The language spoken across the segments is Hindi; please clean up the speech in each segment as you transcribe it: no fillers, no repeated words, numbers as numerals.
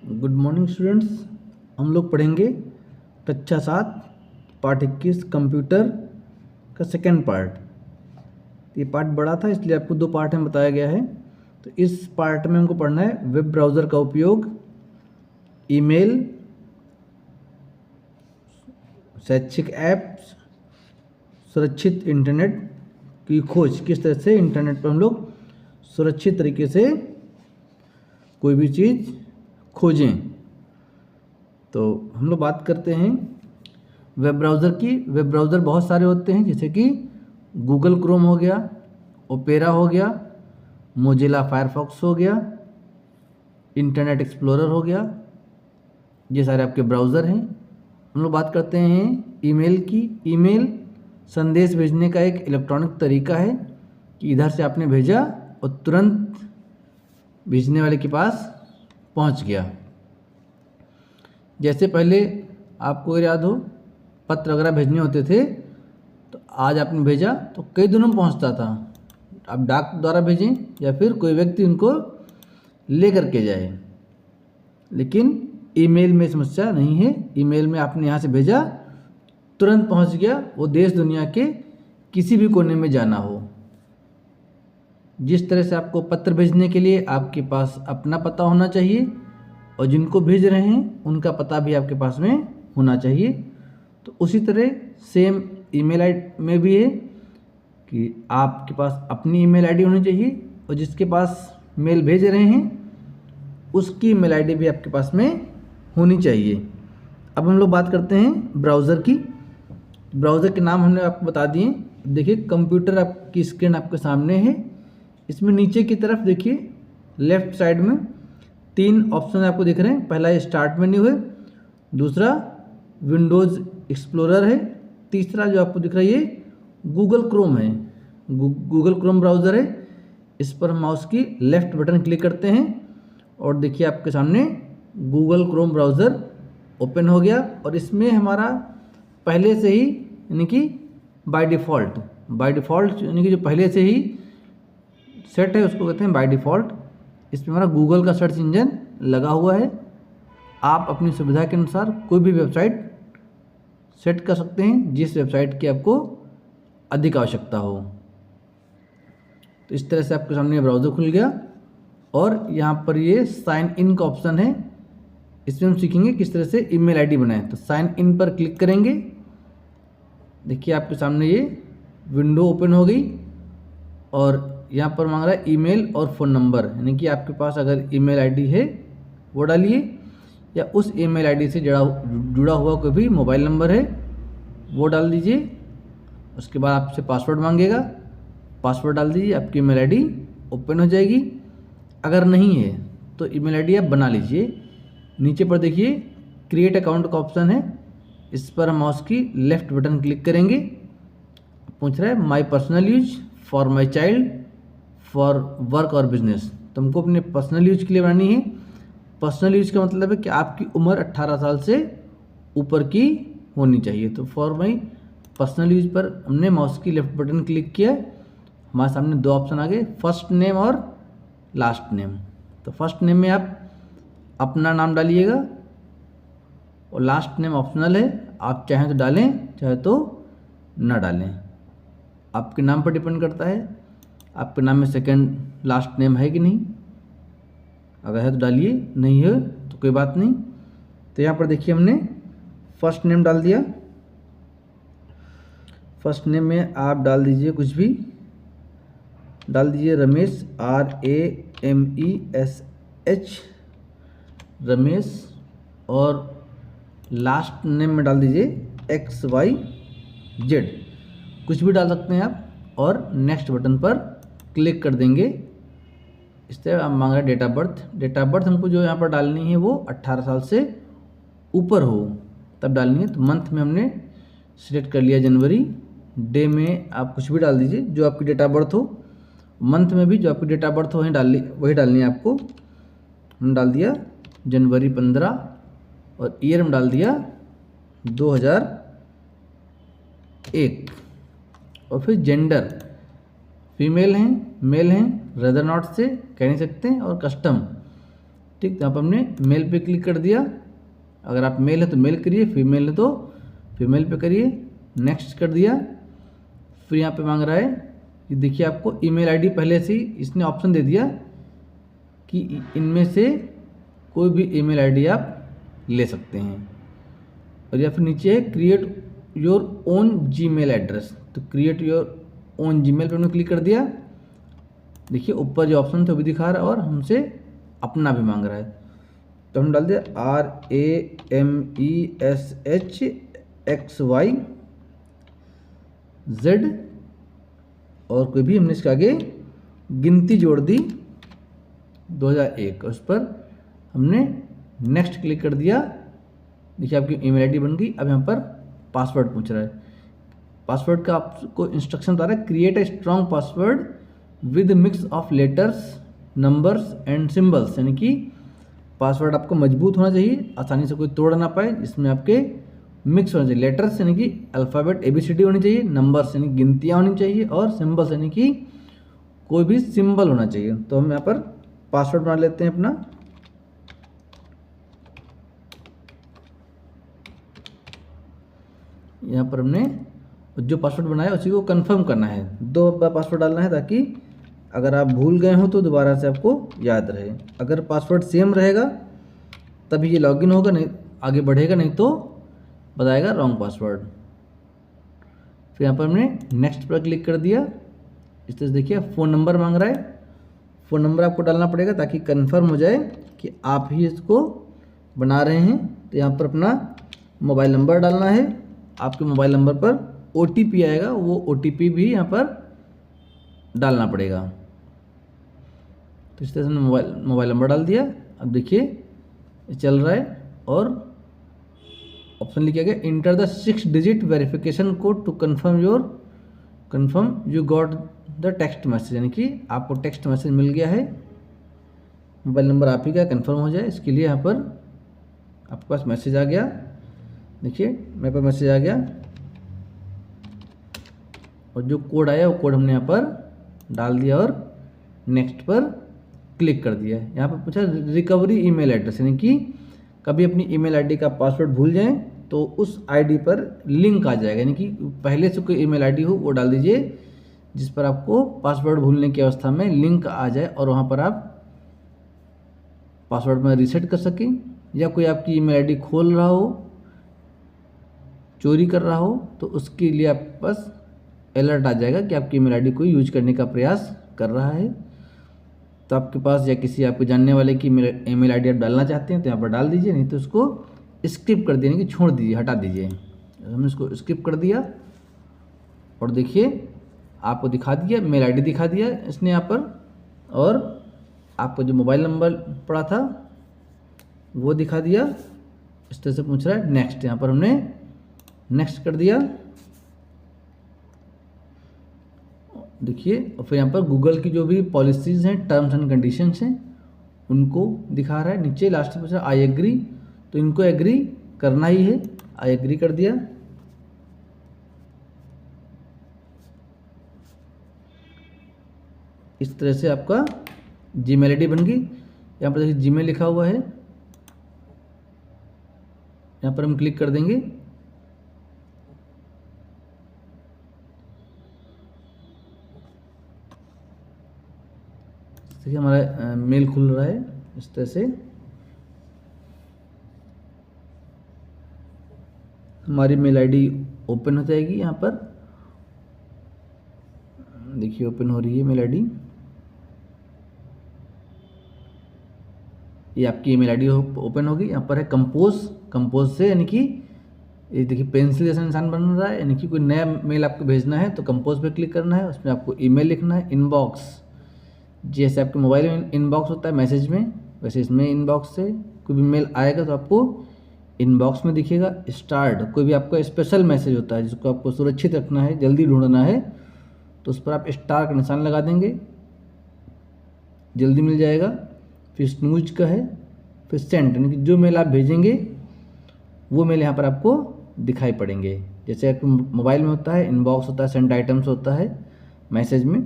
Good morning students. हम लोग पढ़ेंगे कक्षा 7 पाठ 21 कंप्यूटर का सेकेंड पार्ट। ये पार्ट बड़ा था इसलिए आपको 2 पार्ट में बताया गया है। तो इस पार्ट में हमको पढ़ना है वेब ब्राउज़र का उपयोग, ईमेल, शैक्षिक ऐप्स, सुरक्षित इंटरनेट की खोज, किस तरह से इंटरनेट पर हम लोग सुरक्षित तरीके से कोई भी चीज़ खोजें। तो हम लोग बात करते हैं वेब ब्राउज़र की। वेब ब्राउज़र बहुत सारे होते हैं, जैसे कि गूगल क्रोम हो गया, ओपेरा हो गया, मोजिला फायरफॉक्स हो गया, इंटरनेट एक्सप्लोरर हो गया। ये सारे आपके ब्राउज़र हैं। हम लोग बात करते हैं ईमेल की। ईमेल संदेश भेजने का एक इलेक्ट्रॉनिक तरीका है कि इधर से आपने भेजा और तुरंत भेजने वाले के पास पहुंच गया। जैसे पहले आपको याद हो पत्र वगैरह भेजने होते थे, तो आज आपने भेजा तो कई दिनों में पहुंचता था। आप डाक द्वारा भेजें या फिर कोई व्यक्ति उनको ले करके जाए, लेकिन ईमेल में समस्या नहीं है। ईमेल में आपने यहाँ से भेजा, तुरंत पहुंच गया, वो देश दुनिया के किसी भी कोने में जाना हो। जिस तरह से आपको पत्र भेजने के लिए आपके पास अपना पता होना चाहिए और जिनको भेज रहे हैं उनका पता भी आपके पास में होना चाहिए, तो उसी तरह सेम ईमेल आईडी में भी है कि आपके पास अपनी ईमेल आईडी होनी चाहिए और जिसके पास मेल भेज रहे हैं उसकी ईमेल आईडी भी आपके पास में होनी चाहिए। अब हम लोग बात करते हैं ब्राउज़र की। ब्राउज़र के नाम हमने आपको बता दिए। देखिए कंप्यूटर आपकी स्क्रीन आपके सामने है। इसमें नीचे की तरफ देखिए लेफ़्ट साइड में 3 ऑप्शन आपको दिख रहे हैं। पहला स्टार्ट मेन्यू है, दूसरा विंडोज़ एक्सप्लोरर है, तीसरा जो आपको दिख रहा है ये गूगल क्रोम है। गूगल क्रोम ब्राउज़र है। इस पर हम माउस की लेफ़्ट बटन क्लिक करते हैं और देखिए आपके सामने गूगल क्रोम ब्राउज़र ओपन हो गया। और इसमें हमारा पहले से ही यानी कि बाय डिफ़ॉल्ट यानी कि जो पहले से ही सेट है उसको कहते हैं बाय डिफ़ॉल्ट। इसमें हमारा गूगल का सर्च इंजन लगा हुआ है। आप अपनी सुविधा के अनुसार कोई भी वेबसाइट सेट कर सकते हैं जिस वेबसाइट की आपको अधिक आवश्यकता हो। तो इस तरह से आपके सामने ब्राउज़र खुल गया और यहाँ पर ये साइन इन का ऑप्शन है। इसमें हम सीखेंगे किस तरह से ईमेल आईडी बनाएं। तो साइन इन पर क्लिक करेंगे। देखिए आपके सामने ये विंडो ओपन हो गई और यहाँ पर मांग रहा है ईमेल और फ़ोन नंबर, यानी कि आपके पास अगर ईमेल आईडी है वो डालिए या उस ईमेल आईडी से जुड़ा हुआ कोई भी मोबाइल नंबर है वो डाल दीजिए। उसके बाद आपसे पासवर्ड मांगेगा, पासवर्ड डाल दीजिए, आपकी ईमेल आईडी ओपन हो जाएगी। अगर नहीं है तो ईमेल आईडी आप बना लीजिए। नीचे पर देखिए क्रिएट अकाउंट का ऑप्शन है। इस पर हम माउस की लेफ़्ट बटन क्लिक करेंगे। पूछ रहा है my personal use, for my child, for work और बिजनेस। तो हमको अपने पर्सनल यूज के लिए बनानी है। पर्सनल यूज का मतलब है कि आपकी उम्र 18 साल से ऊपर की होनी चाहिए। तो फॉर माई पर्सनल यूज पर हमने माउस की लेफ्ट बटन क्लिक किया। हमारे सामने 2 ऑप्शन आ गए, फर्स्ट नेम और लास्ट नेम। तो फर्स्ट नेम में आप अपना नाम डालिएगा और लास्ट नेम ऑप्शनल है, आप चाहें तो डालें चाहे तो ना डालें, आपके नाम पर डिपेंड करता है आपके नाम में सेकंड लास्ट नेम है कि नहीं। अगर है तो डालिए, नहीं है तो कोई बात नहीं। तो यहाँ पर देखिए हमने फर्स्ट नेम डाल दिया। फर्स्ट नेम में आप डाल दीजिए कुछ भी, डाल दीजिए रमेश, RAMESH रमेश। और लास्ट नेम में डाल दीजिए XYZ, कुछ भी डाल सकते हैं आप। और नेक्स्ट बटन पर क्लिक कर देंगे। इस तरह हम मांग रहे हैं date of birth. Date of birth हमको जो यहाँ पर डालनी है वो 18 साल से ऊपर हो तब डालनी है। तो मंथ में हमने सिलेक्ट कर लिया जनवरी। डे में आप कुछ भी डाल दीजिए जो आपकी डेट ऑफ बर्थ हो। मंथ में भी जो आपकी डेट ऑफ बर्थ हो वही डालनी है आपको। हमने डाल दिया जनवरी 15 और ईयर में डाल दिया 2001। और फिर जेंडर फीमेल हैं, मेल हैं, रेदर नॉट से कह नहीं सकते, और कस्टम ठीक, तो यहाँ पर हमने मेल पे क्लिक कर दिया। अगर आप मेल है तो मेल करिए, फीमेल है तो फीमेल पे करिए, नेक्स्ट कर दिया। फिर यहाँ पे मांग रहा है कि देखिए आपको ईमेल आईडी पहले से ही इसने ऑप्शन दे दिया कि इनमें से कोई भी ईमेल आईडी आप ले सकते हैं। और या फिर नीचे है create your own Gmail address, तो क्रिएट योर ओन जीमेल पर हमने क्लिक कर दिया। देखिए ऊपर जो ऑप्शन थे वो भी दिखा रहा है और हमसे अपना भी मांग रहा है, तो हम डाल दिया RAMESHXYZ और कोई भी हमने इसके आगे गिनती जोड़ दी 2001, उस पर हमने नेक्स्ट क्लिक कर दिया। देखिए आपकी ईमेल आईडी बन गई। अब यहाँ पर पासवर्ड पूछ रहा है। पासवर्ड का आपको इंस्ट्रक्शन बता रहा है, create a strong password with mix of letters numbers and symbols, यानी कि पासवर्ड आपको मजबूत होना चाहिए, आसानी से कोई तोड़ ना पाए, जिसमें आपके मिक्स होना चाहिए। लेटर्स यानी कि अल्फ़ाबेट ABCD होनी चाहिए, नंबर्स यानी गिनतियाँ होनी चाहिए, और सिम्बल्स यानी कि कोई भी सिंबल होना चाहिए। तो हम यहाँ पर पासवर्ड बना लेते हैं अपना। यहाँ पर हमने जो पासवर्ड बनाया उसी को कंफर्म करना है, 2 बार पासवर्ड डालना है, ताकि अगर आप भूल गए हो तो दोबारा से आपको याद रहे। अगर पासवर्ड सेम रहेगा तभी ये लॉगिन होगा, नहीं आगे बढ़ेगा, नहीं तो बताएगा रॉन्ग पासवर्ड। फिर यहाँ पर हमने नेक्स्ट पर क्लिक कर दिया। इस तरह से देखिए फ़ोन नंबर मांग रहा है, फ़ोन नंबर आपको डालना पड़ेगा ताकि कंफर्म हो जाए कि आप ही इसको बना रहे हैं। तो यहाँ पर अपना मोबाइल नंबर डालना है, आपके मोबाइल नंबर पर OTP आएगा, वो OTP भी यहाँ पर डालना पड़ेगा। तो इस तरह से हमने मोबाइल नंबर डाल दिया। अब देखिए ये चल रहा है और ऑप्शन लिखा गया enter the 6 digit verification code to confirm you got the text message, यानी कि आपको टेक्स्ट मैसेज मिल गया है, मोबाइल नंबर आप ही का कन्फर्म हो जाए, इसके लिए यहाँ पर आपके पास मैसेज आ गया। देखिए मेरे पास मैसेज आ गया और जो कोड आया वो कोड हमने यहाँ पर डाल दिया और नेक्स्ट पर क्लिक कर दिया। यहाँ पर पूछा रिकवरी ईमेल एड्रेस, यानी कि कभी अपनी ईमेल आईडी का पासवर्ड भूल जाएं तो उस आईडी पर लिंक आ जाएगा, यानी कि पहले से कोई ईमेल आईडी हो वो डाल दीजिए जिस पर आपको पासवर्ड भूलने की अवस्था में लिंक आ जाए और वहाँ पर आप पासवर्ड में रीसेट कर सकें। या कोई आपकी ईमेल आईडी खोल रहा हो, चोरी कर रहा हो, तो उसके लिए आपके पास अलर्ट आ जाएगा कि आपकी ईमेल आईडी कोई यूज करने का प्रयास कर रहा है। तो आपके पास या किसी आपको जानने वाले की ईमेल आईडी आप डालना चाहते हैं तो यहाँ पर डाल दीजिए, नहीं तो उसको स्किप कर दीजिए, कि छोड़ दीजिए, हटा दीजिए। हमने इसको स्किप कर दिया और देखिए आपको दिखा दिया, मेल आईडी दिखा दिया इसने यहाँ पर, और आपको जो मोबाइल नंबर पड़ा था वो दिखा दिया। इस तरह से पूछ रहा है नेक्स्ट, यहाँ पर हमने नेक्स्ट कर दिया। देखिए और फिर यहाँ पर गूगल की जो भी पॉलिसीज़ हैं, टर्म्स एंड कंडीशंस हैं, उनको दिखा रहा है। नीचे लास्ट में पूछ रहा है आई एग्री, तो इनको एग्री करना ही है, आई एग्री कर दिया। इस तरह से आपका जीमेल आईडी बन गई। यहाँ पर देखिए जीमेल लिखा हुआ है, यहाँ पर हम क्लिक कर देंगे। देखिए हमारा मेल खुल रहा है इस तरह से। हमारी मेल आईडी ओपन हो जाएगी, यहाँ पर देखिए ओपन हो रही है मेल आईडी। ये आपकी ईमेल आईडी ओपन होगी। यहाँ पर है कंपोज से, यानी कि ये देखिए पेंसिल जैसा निशान बन रहा है, यानी कि कोई नया मेल आपको भेजना है तो कंपोज पे क्लिक करना है, उसमें आपको ईमेल लिखना है। इनबॉक्स, जैसे आपके मोबाइल में इनबॉक्स होता है मैसेज में, वैसे इसमें इनबॉक्स से कोई भी मेल आएगा तो आपको इनबॉक्स में दिखेगा। स्टार्ट, कोई भी आपका स्पेशल मैसेज होता है जिसको आपको सुरक्षित रखना है, जल्दी ढूंढना है, तो उस पर आप स्टार का निशान लगा देंगे, जल्दी मिल जाएगा। फिर स्नूज का है, फिर सेंड, यानी कि जो मेल आप भेजेंगे वो मेल यहाँ पर आपको दिखाई पड़ेंगे। जैसे आपके मोबाइल में होता है इनबॉक्स होता है, सेंड आइटम्स होता है मैसेज में,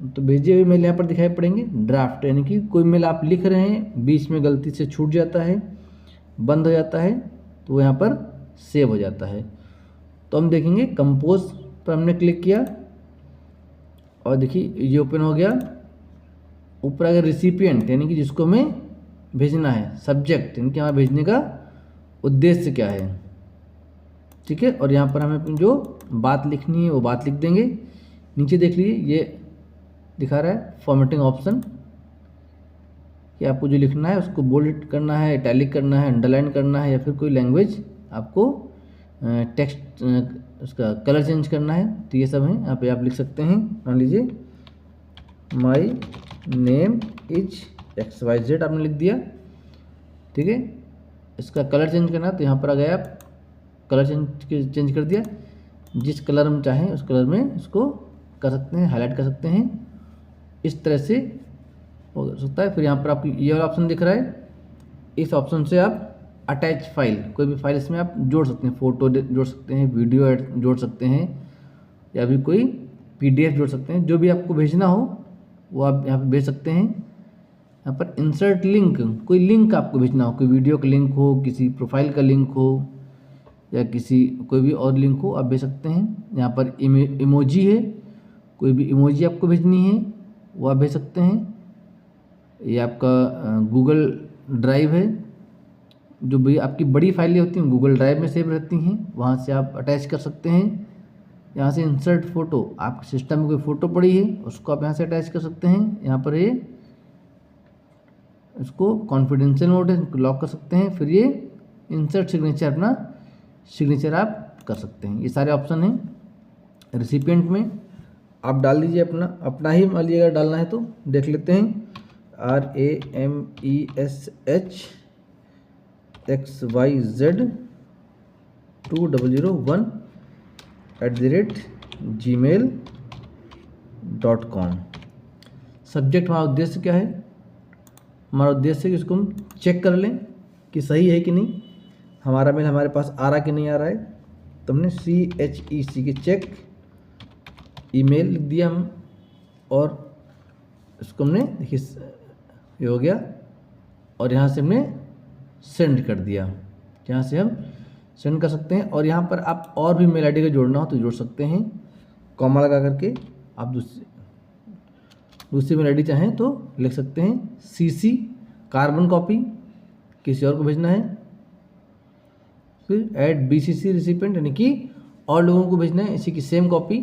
तो भेजे हुए मेल यहाँ पर दिखाई पड़ेंगे ड्राफ्ट, यानी कि कोई मेल आप लिख रहे हैं, बीच में गलती से छूट जाता है, बंद हो जाता है, तो वो यहाँ पर सेव हो जाता है। तो हम देखेंगे कंपोज पर हमने क्लिक किया और देखिए ये ओपन हो गया। ऊपर अगर रिसिपिएंट यानी कि जिसको हमें भेजना है, सब्जेक्ट यानी कि हमारा भेजने का उद्देश्य क्या है, ठीक है। और यहाँ पर हमें अपनी जो बात लिखनी है वो बात लिख देंगे। नीचे देख लीजिए ये दिखा रहा है फॉर्मेटिंग ऑप्शन कि आपको जो लिखना है उसको बोल्ड करना है, इटैलिक करना है, अंडरलाइन करना है, या फिर कोई लैंग्वेज आपको टेक्स्ट उसका कलर चेंज करना है। तो ये सब है, यहाँ पे आप लिख सकते हैं। मान लीजिए माई नेम इज XYZ आपने लिख दिया, ठीक है। इसका कलर चेंज करना है तो यहाँ पर आ गया, आप कलर चेंज कर दिया। जिस कलर हम चाहें उस कलर में इसको कर सकते हैं, हाईलाइट कर सकते हैं, इस तरह से हो सकता है। फिर यहाँ पर आपको ये वाला ऑप्शन दिख रहा है, इस ऑप्शन से आप अटैच फाइल, कोई भी फाइल इसमें आप जोड़ सकते हैं, फ़ोटो जोड़ सकते हैं, वीडियो जोड़ सकते हैं, या भी कोई PDF जोड़ सकते हैं। जो भी आपको भेजना हो वो आप यहाँ पे भेज सकते हैं। यहाँ पर इंसर्ट लिंक, कोई लिंक आपको भेजना हो, कोई वीडियो का लिंक हो, किसी प्रोफाइल का लिंक हो, या किसी कोई भी और लिंक हो, आप भेज सकते हैं। यहाँ पर इमोजी है, कोई भी इमोजी आपको भेजनी है वो आप भेज सकते हैं। ये आपका गूगल ड्राइव है, जो भी आपकी बड़ी फाइलें होती हैं गूगल ड्राइव में सेव रहती हैं, वहाँ से आप अटैच कर सकते हैं। यहाँ से इंसर्ट फ़ोटो, आपके सिस्टम में कोई फ़ोटो पड़ी है उसको आप यहाँ से अटैच कर सकते हैं। यहाँ पर ये इसको कॉन्फिडेंशियल मोड है, लॉक कर सकते हैं। फिर ये इंसर्ट सिग्नेचर, अपना सिग्नेचर आप कर सकते हैं। ये सारे ऑप्शन हैं। रिसिपिएंट में आप डाल दीजिए अपना ही, मान लीजिए अगर डालना है तो देख लेते हैं। RAMESXYZ201@gmail.com। सब्जेक्ट हमारा उद्देश्य क्या है? हमारा उद्देश्य है कि इसको हम चेक कर लें कि सही है कि नहीं, हमारा मेल हमारे पास आ रहा कि नहीं आ रहा है। तो हमने CHEC के चेक ईमेल लिख दिया हम, और इसको हमने देखिए ये हो गया, और यहाँ से हमने सेंड कर दिया। यहाँ से हम सेंड कर सकते हैं। और यहाँ पर आप और भी मेल आईडी का जोड़ना हो तो जोड़ सकते हैं, कॉमा लगा करके। आप दूसरी मेल आईडी चाहें तो लिख सकते हैं CC कार्बन कॉपी, किसी और को भेजना है। फिर @BCC रिसिपिएंट, यानी कि और लोगों को भेजना है इसी की सेम कॉपी।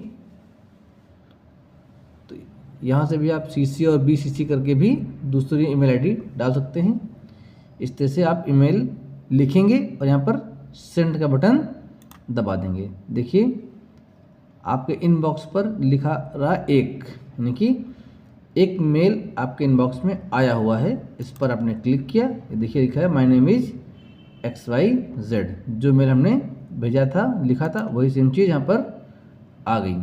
तो यहाँ से भी आप CC और BCC करके भी दूसरी ईमेल आईडी डाल सकते हैं। इस तरह से आप ईमेल लिखेंगे और यहाँ पर सेंड का बटन दबा देंगे। देखिए आपके इनबॉक्स पर लिखा रहा एक, यानी कि एक मेल आपके इनबॉक्स में आया हुआ है। इस पर आपने क्लिक किया, ये देखिए लिखा है माय नेम इज़ XYZ। जो मेल हमने भेजा था, लिखा था, वही सेम चीज़ यहाँ पर आ गई।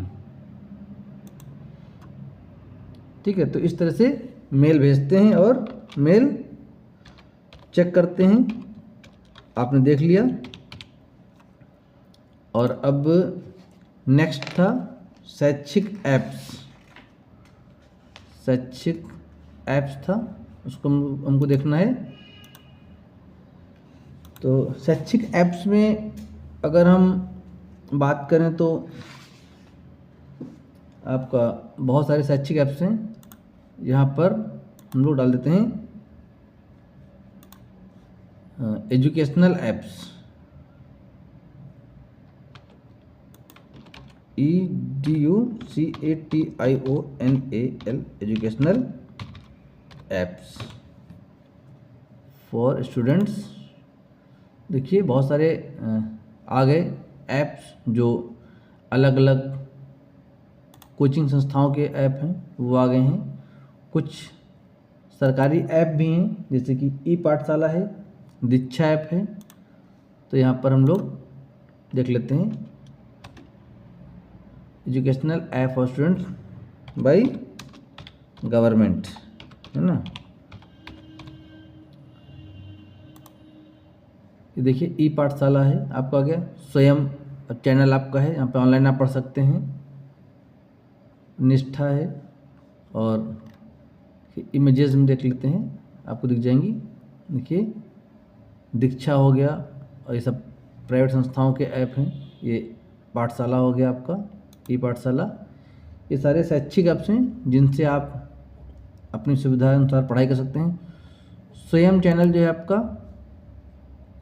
ठीक है, तो इस तरह से मेल भेजते हैं और मेल चेक करते हैं। आपने देख लिया। और अब नेक्स्ट था शैक्षिक ऐप्स था, उसको हमको देखना है। तो शैक्षिक ऐप्स में अगर हम बात करें तो आपका बहुत सारे शैक्षिक ऐप्स हैं। यहाँ पर हम लोग डाल देते हैं educational apps, EDUCATIONAL, educational apps for students. देखिए बहुत सारे आ गए ऐप्स जो अलग अलग कोचिंग संस्थाओं के ऐप हैं, वो आ गए हैं। कुछ सरकारी ऐप भी हैं, जैसे कि ई-पाठशाला है, दीक्षा ऐप है। तो यहाँ पर हम लोग देख लेते हैं educational app for students by government, है ना। ये देखिए ई-पाठशाला है, आपका आ गया। स्वयं चैनल आपका है, यहाँ पे ऑनलाइन आप पढ़ सकते हैं। निष्ठा है, और इमेजेस में देख लेते हैं, आपको दिख जाएंगी। देखिए दीक्षा हो गया, और ये सब प्राइवेट संस्थाओं के ऐप हैं। ये पाठशाला हो गया आपका, ई पाठशाला, ये सारे शैक्षिक ऐप्स हैं जिनसे आप अपनी सुविधा अनुसार पढ़ाई कर सकते हैं। स्वयं चैनल जो है आपका,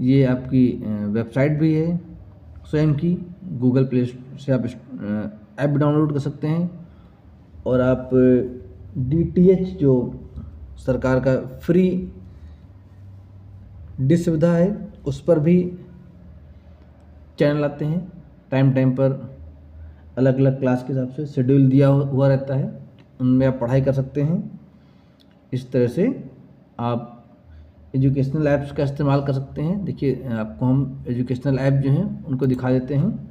ये आपकी वेबसाइट भी है स्वयं की, गूगल प्ले से आप ऐप डाउनलोड कर सकते हैं। और आप DTH जो सरकार का फ्री डिश सुविधा है, उस पर भी चैनल आते हैं। टाइम पर अलग अलग क्लास के हिसाब से शेड्यूल दिया हुआ रहता है, उनमें आप पढ़ाई कर सकते हैं। इस तरह से आप एजुकेशनल ऐप्स का इस्तेमाल कर सकते हैं। देखिए आपको हम एजुकेशनल ऐप जो हैं उनको दिखा देते हैं।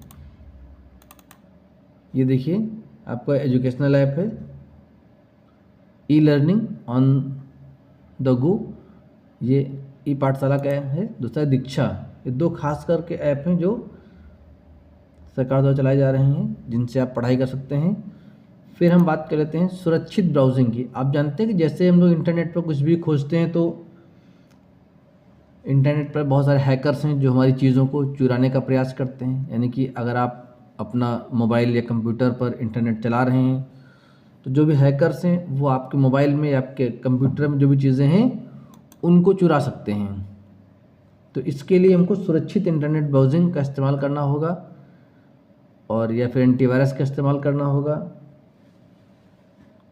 ये देखिए आपका एजुकेशनल ऐप है e learning on the go, ये ई पाठशाला का ऐप है। दूसरा दीक्षा, ये दो खास करके ऐप हैं जो सरकार द्वारा चलाए जा रहे हैं, जिनसे आप पढ़ाई कर सकते हैं। फिर हम बात कर लेते हैं सुरक्षित ब्राउजिंग की। आप जानते हैं कि जैसे हम लोग इंटरनेट पर कुछ भी खोजते हैं तो इंटरनेट पर बहुत सारे हैकर्स हैं जो हमारी चीज़ों को चुराने का प्रयास करते हैं। यानी कि अगर आप अपना मोबाइल या कंप्यूटर पर इंटरनेट चला रहे हैं तो जो भी हैकर्स हैं वो आपके मोबाइल में या आपके कंप्यूटर में जो भी चीज़ें हैं उनको चुरा सकते हैं। तो इसके लिए हमको सुरक्षित इंटरनेट ब्राउजिंग का इस्तेमाल करना होगा, और या फिर एंटीवायरस का इस्तेमाल करना होगा,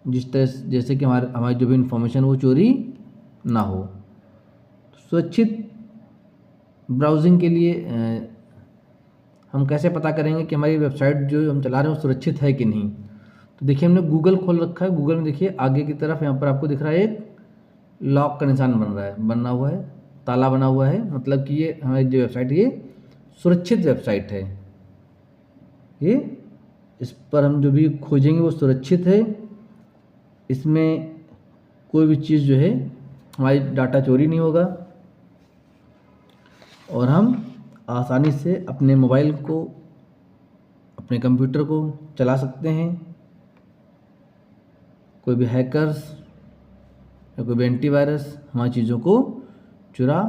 जिस तरह जैसे कि हमारी जो भी इंफॉर्मेशन वो चोरी ना हो। सुरक्षित ब्राउजिंग के लिए हम कैसे पता करेंगे कि हमारी वेबसाइट जो हम चला रहे हैं वो सुरक्षित है कि नहीं? तो देखिए हमने गूगल खोल रखा है। गूगल में देखिए आगे की तरफ यहाँ पर आपको दिख रहा है एक लॉक का निशान बना हुआ है, ताला बना हुआ है। मतलब कि ये हमारी जो वेबसाइट ये सुरक्षित वेबसाइट है। ये इस पर हम जो भी खोजेंगे वो सुरक्षित है, इसमें कोई भी चीज़ जो है हमारी डाटा चोरी नहीं होगा, और हम आसानी से अपने मोबाइल को, अपने कंप्यूटर को चला सकते हैं। कोई भी हैकर्स या कोई भी एंटीवायरस हमारी चीज़ों को चुरा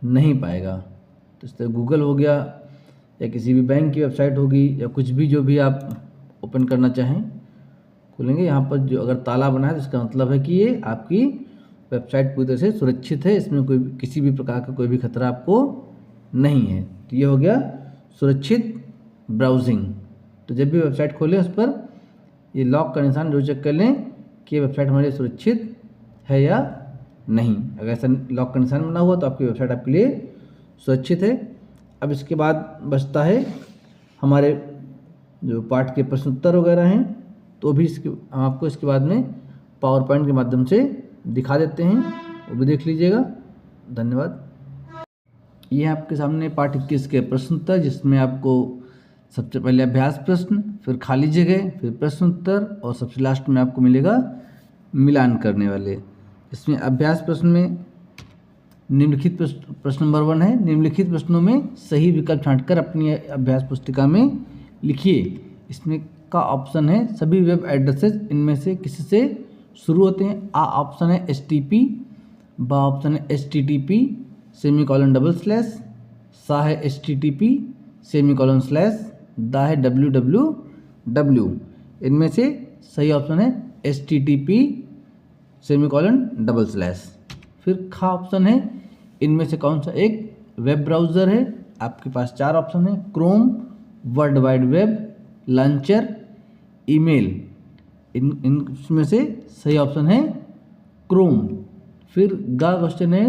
नहीं पाएगा। तो इस तरह गूगल हो गया, या किसी भी बैंक की वेबसाइट होगी, या कुछ भी जो भी आप ओपन करना चाहें खोलेंगे, यहाँ पर जो अगर ताला बना है तो इसका मतलब है कि ये आपकी वेबसाइट पूरी तरह से सुरक्षित है, इसमें कोई किसी भी प्रकार का कोई भी खतरा आपको नहीं है। तो ये हो गया सुरक्षित ब्राउजिंग। तो जब भी वेबसाइट खोलें उस पर ये लॉक का निशान जरूर चेक कर लें कि वेबसाइट हमारे लिए सुरक्षित है या नहीं। अगर ऐसा लॉक का निशान बना हुआ तो आपकी वेबसाइट आपके लिए सुरक्षित है। अब इसके बाद बचता है हमारे जो पाठ के प्रश्न उत्तर वगैरह हैं, तो भी हम आपको इसके बाद में पावर पॉइंट के माध्यम से दिखा देते हैं, वो भी देख लीजिएगा। धन्यवाद। ये आपके सामने पाठ 21 के प्रश्न उत्तर, जिसमें आपको सबसे पहले अभ्यास प्रश्न, फिर खाली जगह, फिर प्रश्न उत्तर, और सबसे लास्ट में आपको मिलेगा मिलान करने वाले। इसमें अभ्यास प्रश्न में निम्नलिखित प्रश्न नंबर 1 है, निम्नलिखित प्रश्नों में सही विकल्प छांटकर अपनी अभ्यास पुस्तिका में लिखिए। इसमें का ऑप्शन है सभी वेब एड्रेसेस इनमें से किसी से शुरू होते हैं। आ ऑप्शन है HTTP, बा ऑप्शन है HTTP //, सा है HTTP // दा है www। इनमें से सही ऑप्शन है HTTP //। फिर खा ऑप्शन है इनमें से कौन सा एक वेब ब्राउज़र है। आपके पास 4 ऑप्शन है, Chrome, world wide web, launcher, email. इनमें से सही ऑप्शन है क्रोम। फिर गा क्वेश्चन है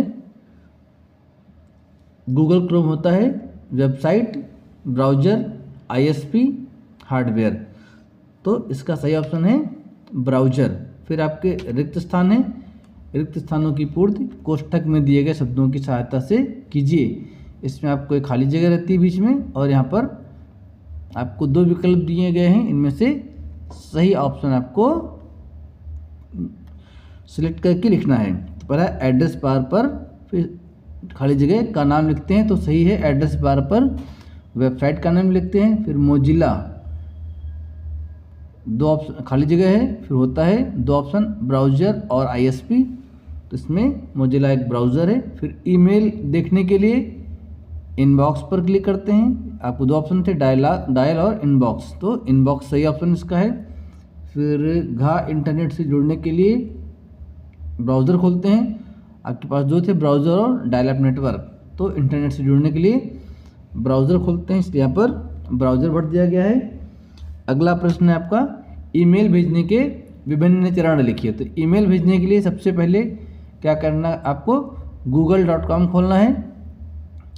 गूगल क्रोम होता है वेबसाइट, ब्राउज़र, ISP, हार्डवेयर। तो इसका सही ऑप्शन है ब्राउज़र। फिर आपके रिक्त स्थान है, रिक्त स्थानों की पूर्ति कोष्ठक में दिए गए शब्दों की सहायता से कीजिए। इसमें आपको एक खाली जगह रहती है बीच में, और यहाँ पर आपको 2 विकल्प दिए गए हैं। इनमें से सही ऑप्शन आपको सिलेक्ट करके लिखना है। तो पहला एड्रेस बार पर फिर खाली जगह का नाम लिखते हैं, तो सही है एड्रेस बार पर वेबसाइट का नाम लिखते हैं। फिर मोजिला दो ऑप्शन खाली जगह है, फिर होता है दो ऑप्शन ब्राउज़र और ISP। तो इसमें मोजिला एक ब्राउज़र है। फिर ईमेल देखने के लिए इनबॉक्स पर क्लिक करते हैं। आपको दो ऑप्शन थे, डायल और इनबॉक्स, तो इनबॉक्स सही ऑप्शन इसका है। फिर इंटरनेट से जुड़ने के लिए ब्राउज़र खोलते हैं। आपके पास जो थे ब्राउज़र और डायल अप नेटवर्क, तो इंटरनेट से जुड़ने के लिए ब्राउज़र खोलते हैं, इसलिए यहाँ पर ब्राउज़र भर दिया गया है। अगला प्रश्न है आपका, ईमेल भेजने के विभिन्न चरण लिखिए। तो ईमेल भेजने के लिए सबसे पहले क्या करना है, आपको google.com खोलना है।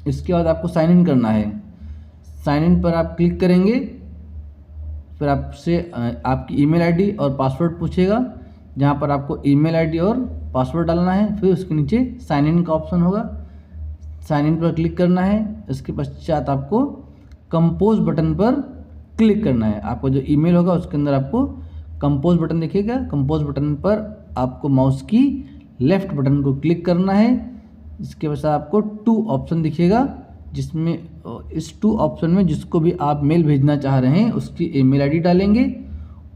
इसके बाद आपको साइन इन करना है। साइन इन पर आप क्लिक करेंगे, फिर आपसे आपकी ईमेल आईडी और पासवर्ड पूछेगा, जहाँ पर आपको ईमेल आईडी और पासवर्ड डालना है। फिर उसके नीचे साइन इन का ऑप्शन होगा, साइन इन पर क्लिक करना है। इसके पश्चात आपको कंपोज बटन पर क्लिक करना है। आपको जो ईमेल होगा उसके अंदर आपको कंपोज बटन दिखेगा। कंपोज बटन पर आपको माउस की लेफ्ट बटन को क्लिक करना है। इसके बाद आपको 2 ऑप्शन दिखेगा, जिसमें इस 2 ऑप्शन में जिसको भी आप मेल भेजना चाह रहे हैं उसकी ईमेल आईडी डालेंगे।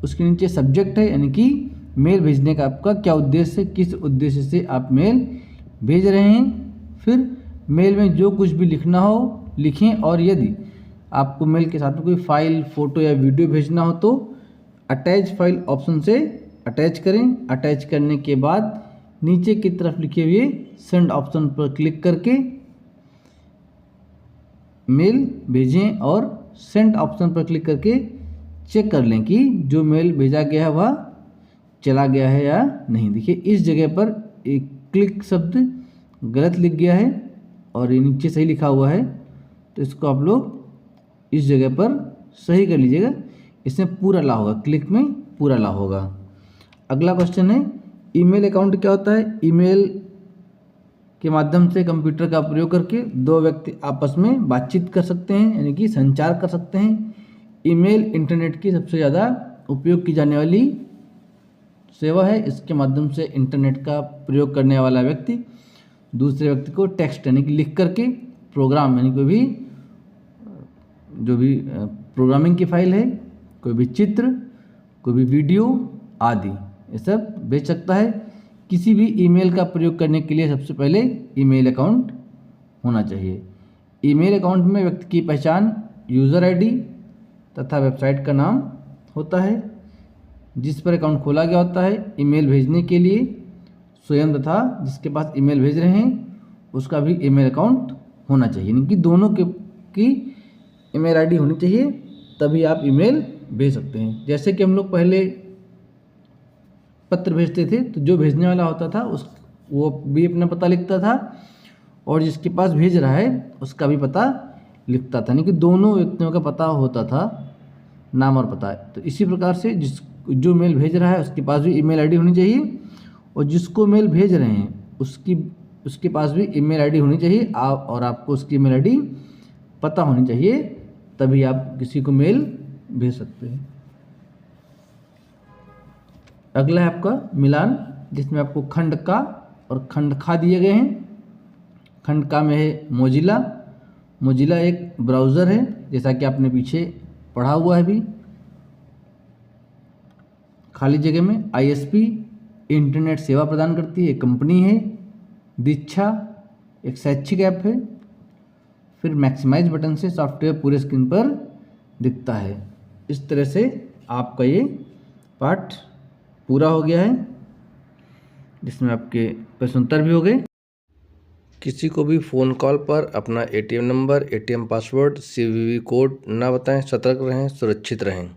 उसके नीचे सब्जेक्ट है, यानी कि मेल भेजने का आपका क्या उद्देश्य है, किस उद्देश्य से आप मेल भेज रहे हैं। फिर मेल में जो कुछ भी लिखना हो लिखें, और यदि आपको मेल के साथ में कोई फाइल, फ़ोटो या वीडियो भेजना हो तो अटैच फाइल ऑप्शन से अटैच करें। अटैच करने के बाद नीचे की तरफ लिखे हुए सेंड ऑप्शन पर क्लिक करके मेल भेजें, और सेंड ऑप्शन पर क्लिक करके चेक कर लें कि जो मेल भेजा गया है वह चला गया है या नहीं। देखिए इस जगह पर एक क्लिक शब्द गलत लिख गया है और ये नीचे सही लिखा हुआ है, तो इसको आप लोग इस जगह पर सही कर लीजिएगा। इसमें पूरा ला होगा, क्लिक में पूरा ला होगा। अगला क्वेश्चन है, ईमेल अकाउंट क्या होता है। ईमेल के माध्यम से कंप्यूटर का प्रयोग करके 2 व्यक्ति आपस में बातचीत कर सकते हैं, यानी कि संचार कर सकते हैं। ईमेल इंटरनेट की सबसे ज़्यादा उपयोग की जाने वाली सेवा है। इसके माध्यम से इंटरनेट का प्रयोग करने वाला व्यक्ति दूसरे व्यक्ति को टेक्स्ट यानी कि लिख करके प्रोग्राम, यानी कोई भी जो भी प्रोग्रामिंग की फाइल है, कोई भी चित्र, कोई भी वीडियो आदि, ये सब भेज सकता है। किसी भी ईमेल का प्रयोग करने के लिए सबसे पहले ईमेल अकाउंट होना चाहिए। ईमेल अकाउंट में व्यक्ति की पहचान, यूज़र आईडी तथा वेबसाइट का नाम होता है जिस पर अकाउंट खोला गया होता है। ईमेल भेजने के लिए स्वयं तथा जिसके पास ईमेल भेज रहे हैं उसका भी ईमेल अकाउंट होना चाहिए, यानी कि दोनों की ईमेल आईडी होनी चाहिए, तभी आप ईमेल भेज सकते हैं। जैसे कि हम लोग पहले पत्र भेजते थे, तो जो भेजने वाला होता था वो भी अपना पता लिखता था और जिसके पास भेज रहा है उसका भी पता लिखता था, यानी कि दोनों व्यक्तियों का पता होता था, नाम और पता। तो इसी प्रकार से जो मेल भेज रहा है उसके पास भी ईमेल आईडी होनी चाहिए, और जिसको मेल भेज रहे हैं उसके पास भी ईमेल आईडी होनी चाहिए। और आपको उसकी ईमेल आईडी पता होनी चाहिए, तभी आप किसी को मेल भेज सकते हैं। अगला है आपका मिलान, जिसमें आपको खंड का और खंड खा दिए गए हैं। खंड का में है मोजिला एक ब्राउज़र है, जैसा कि आपने पीछे पढ़ा हुआ है भी। खाली जगह में ISP इंटरनेट सेवा प्रदान करती है, एक कंपनी है। दीक्षा एक शैक्षिक ऐप है। फिर मैक्सिमाइज बटन से सॉफ्टवेयर पूरे स्क्रीन पर दिखता है। इस तरह से आपका ये पाठ पूरा हो गया है, जिसमें आपके प्रश्न उत्तर भी हो गए। किसी को भी फ़ोन कॉल पर अपना ATM number, ATM password, CVV code ना बताएं। सतर्क रहें, सुरक्षित रहें।